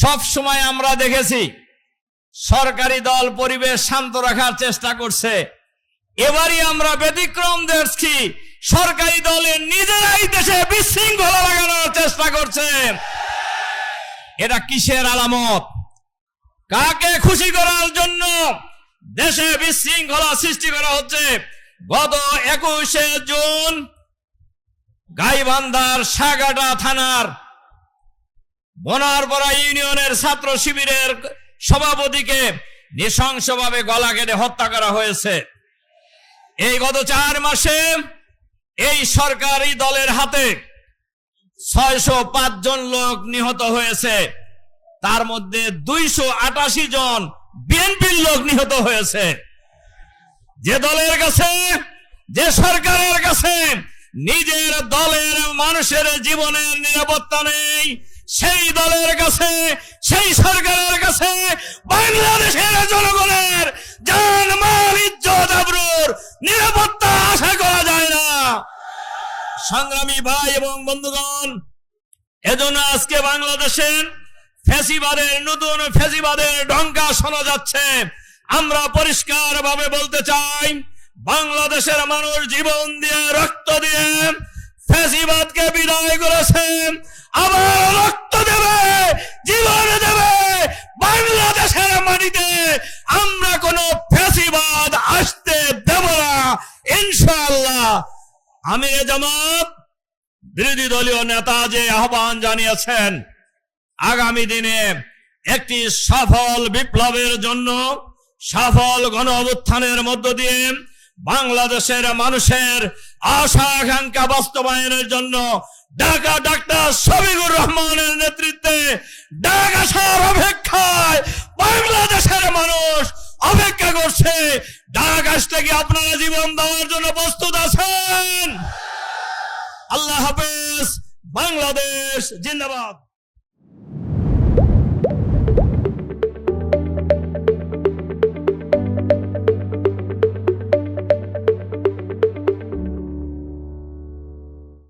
সব সময় আমরা দেখেছি সরকারি দল পরিবেশ শান্ত রাখার চেষ্টা করছে। এবারই আমরা ব্যতিক্রম দেখছি, সরকারি দলের নিজেরাই দেশে বিশৃঙ্খলা লাগানোর চেষ্টা করছে। এটা কিসের আলামত? কাকে খুশি করার জন্য দেশে বিশৃঙ্খলা সৃষ্টি করা হচ্ছে? গত 21শে জুন গাইবান্ধার সাগাটা থানার বনারপাড়া ইউনিয়নের ছাত্র শিবিরের সভাপতিকে নৃশংসভাবে গলা কেটে হত্যা করা হয়েছে। এই গত 4 মাসে এই সরকারি দলের হাতে 605 জন লোক নিহত হয়েছে, তার মধ্যে 288 জন বিএনপির লোক নিহত হয়েছে। যে দলের কাছে, যে সরকারের কাছে নিজের দলের মানুষের জীবনের নিরাপত্তা নেই, সেই দলের কাছে, সেই সরকারের কাছে বাংলাদেশের জনগণের জান মাল ইজ্জত আবরুর নিরাপত্তা আশা করা যায় না। সংগ্রামী ভাই এবং বন্ধুগণ, এজন্য আজকে বাংলাদেশের ফ্যাসিবাদের, নতুন ফ্যাসিবাদের ডঙ্কা শোনা যাচ্ছে। আমরা পরিষ্কার ভাবে বলতে চাই, বাংলাদেশের মানুষ জীবন দিয়ে, রক্ত দিয়ে ফ্যাসিবাদকে বিদায় করেছে, আবার রক্ত দেবে, জীবন দেবে। বাংলাদেশের মাটিতে আমরা কোন ফ্যাসিবাদ আসতে দেব না ইনশাআল্লাহ। আমিরে জামাত বিরোধী দলীয় নেতা যে আহ্বান জানিয়েছেন, আগামী দিনে একটি সফল বিপ্লবের জন্য, সফল গণ অভ্যুত্থানের মধ্য দিয়ে বাংলাদেশের মানুষের আশা আকাঙ্ক্ষা বাস্তবায়নের জন্য ঢাকা ডাক্তার শফিকুর রহমানের নেতৃত্বে ঢাকা শহর অপেক্ষায় বাংলাদেশের মানুষ অপেক্ষা করছে। ঢাকা থেকে আপনারা জীবন দেওয়ার জন্য প্রস্তুত আছেন? আল্লাহ হাফেজ। বাংলাদেশ জিন্দাবাদ।